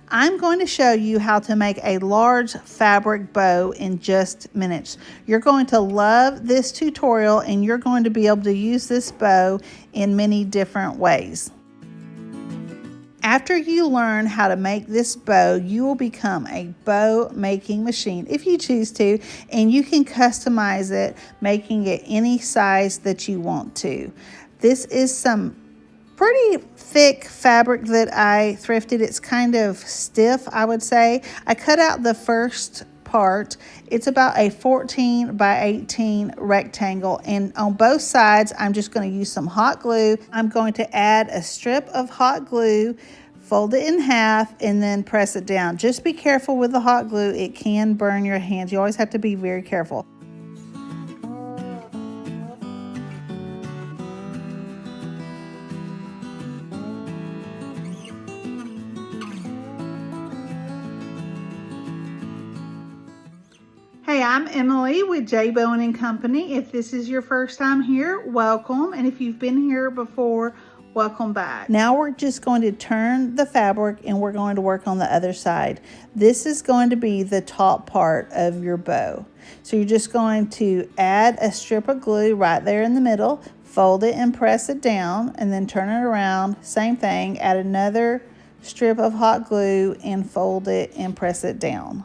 I'm going to show you how to make a large fabric bow in just minutes. You're going to love this tutorial and you're going to be able to use this bow in many different ways. After you learn how to make this bow, you will become a bow making machine if you choose to, and you can customize it, making it any size that you want to. This is some pretty thick fabric that I thrifted. It's kind of stiff, I would say. I cut out the first part. It's about a 14 by 18 rectangle, and on both sides I'm just going to use some hot glue. I'm going to add a strip of hot glue, fold it in half, and then press it down. Just be careful with the hot glue. It can burn your hands. You always have to be very careful. Hey, I'm Emily with J Bowen & Company. If this is your first time here, welcome. And if you've been here before, welcome back. Now we're just going to turn the fabric and we're going to work on the other side. This is going to be the top part of your bow. So you're just going to add a strip of glue right there in the middle, fold it and press it down, and then turn it around. Same thing, add another strip of hot glue and fold it and press it down.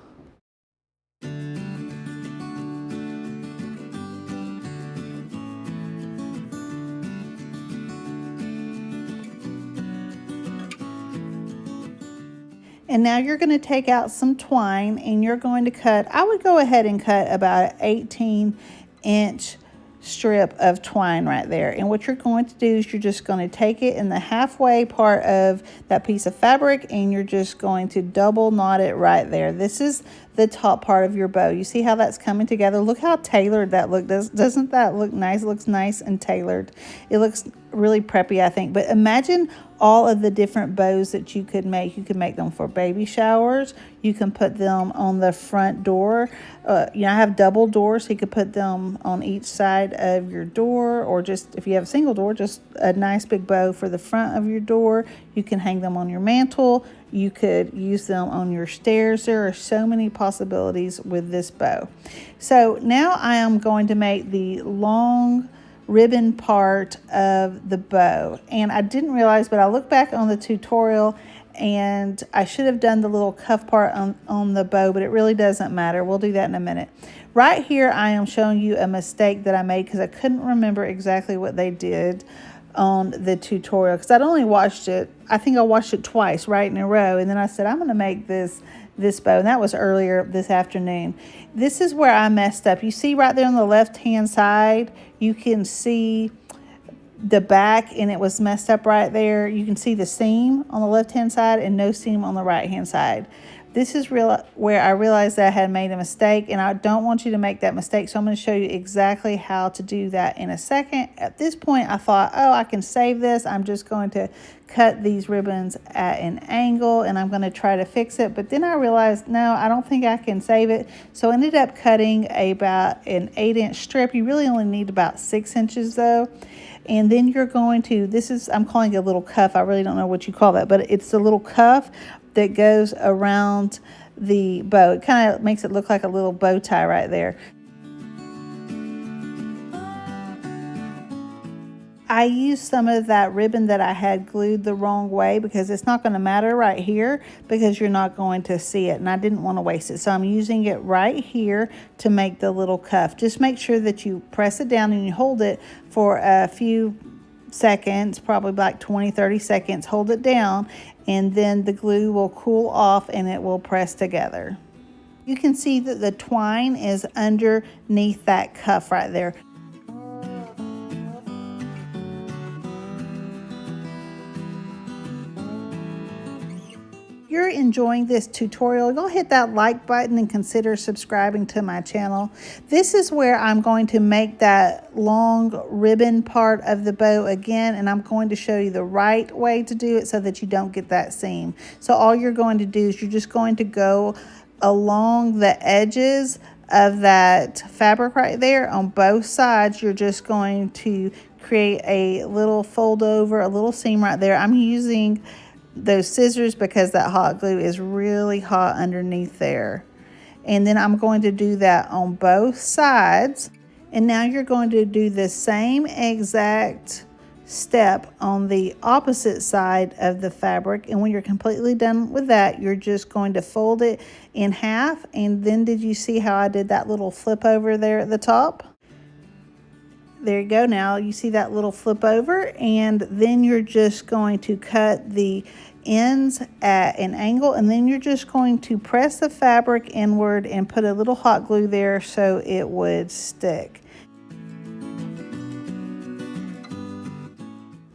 And now you're going to take out some twine and you're going to cut, I would go ahead and cut about an 18-inch strip of twine right there. And what you're going to do is you're just going to take it in the halfway part of that piece of fabric and you're just going to double knot it right there. This is the top part of your bow. You see how that's coming together? Look how tailored that looks. Doesn't that look nice? It looks nice and tailored. It looks really preppy, I think. But imagine all of the different bows that you could make. You could make them for baby showers. You can put them on the front door. I have double doors, so you could put them on each side of your door, or just if you have a single door, just a nice big bow for the front of your door. You can hang them on your mantle. You could use them on your stairs. There are so many possibilities with this bow. So now I am going to make the long ribbon part of the bow, and I didn't realize, but I looked back on the tutorial and I should have done the little cuff part on the bow, but it really doesn't matter. We'll do that in a minute. Right here I am showing you a mistake that I made because I couldn't remember exactly what they did on the tutorial, because I'd only watched it, I think I watched it twice right in a row, and then I said I'm going to make this bow, and that was earlier this afternoon. This is where I messed up. You see right there on the left hand side, you can see the back, and it was messed up right there. You can see the seam on the left hand side and no seam on the right hand side. This is where I realized that I had made a mistake, and I don't want you to make that mistake, so I'm going to show you exactly how to do that in a second. At this point, I thought, oh, I can save this. I'm just going to cut these ribbons at an angle, and I'm going to try to fix it. But then I realized, no, I don't think I can save it. So I ended up cutting about an 8-inch strip. You really only need about 6 inches, though. And then you're going to, I'm calling it a little cuff. I really don't know what you call that, but it's a little cuff that goes around the bow. It kind of makes it look like a little bow tie right there. I used some of that ribbon that I had glued the wrong way because it's not going to matter right here because you're not going to see it, and I didn't want to waste it. So I'm using it right here to make the little cuff. Just make sure that you press it down and you hold it for a few seconds, probably like 20-30 seconds. Hold it down, and then the glue will cool off and it will press together. You can see that the twine is underneath that cuff right there. If you're enjoying this tutorial, go hit that like button and consider subscribing to my channel. This is where I'm going to make that long ribbon part of the bow again, and I'm going to show you the right way to do it so that you don't get that seam. So all you're going to do is you're just going to go along the edges of that fabric right there on both sides. You're just going to create a little fold over, a little seam right there. I'm using those scissors because that hot glue is really hot underneath there. And then I'm going to do that on both sides. And now you're going to do the same exact step on the opposite side of the fabric. And when you're completely done with that, you're just going to fold it in half. And then did you see how I did that little flip over there at the top? There you go. Now you see that little flip over, and then you're just going to cut the ends at an angle, and then you're just going to press the fabric inward and put a little hot glue there so it would stick.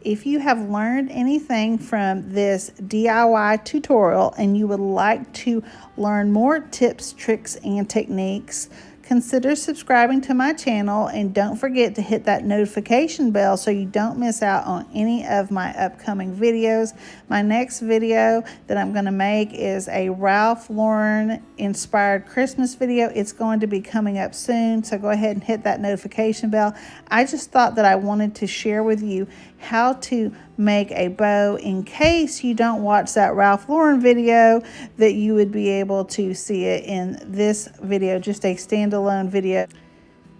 If you have learned anything from this DIY tutorial and you would like to learn more tips, tricks, and techniques, consider subscribing to my channel, and don't forget to hit that notification bell so you don't miss out on any of my upcoming videos. My next video that I'm going to make is a Ralph Lauren inspired Christmas video. It's going to be coming up soon, so go ahead and hit that notification bell. I just thought that I wanted to share with you how to make a bow in case you don't watch that Ralph Lauren video, that you would be able to see it in this video, just a standalone video.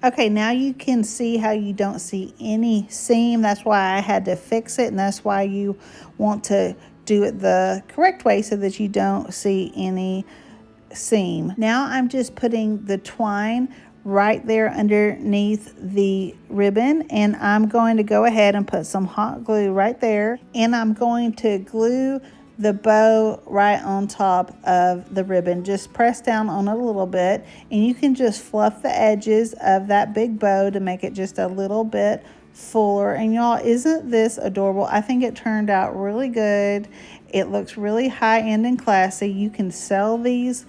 Okay, now you can see how you don't see any seam. That's why I had to fix it, and that's why you want to do it the correct way so that you don't see any seam. Now I'm just putting the twine right there underneath the ribbon, and I'm going to go ahead and put some hot glue right there, and I'm going to glue the bow right on top of the ribbon. Just press down on it a little bit, and you can just fluff the edges of that big bow to make it just a little bit fuller. And y'all, isn't this adorable? I think it turned out really good. It looks really high-end and classy. You can sell these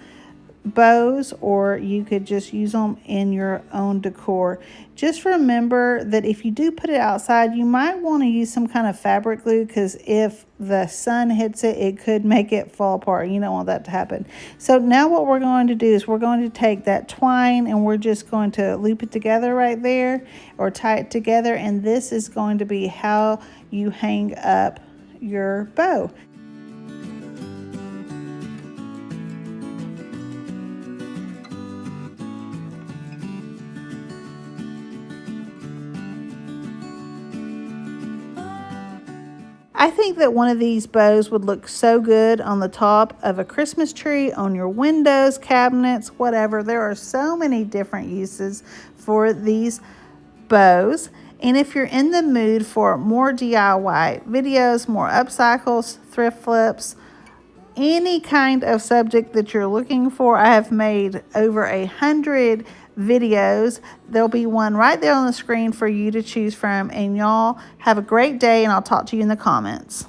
bows, or you could just use them in your own decor. Just remember that if you do put it outside, you might want to use some kind of fabric glue, because if the sun hits it, it could make it fall apart. You don't want that to happen. So now what we're going to do is we're going to take that twine and we're just going to loop it together right there, or tie it together, and this is going to be how you hang up your bow. I think that one of these bows would look so good on the top of a Christmas tree, on your windows, cabinets, whatever. There are so many different uses for these bows. And if you're in the mood for more DIY videos, more upcycles, thrift flips, any kind of subject that you're looking for, I have made over 100 videos. There'll be one right there on the screen for you to choose from. And y'all have a great day, and I'll talk to you in the comments.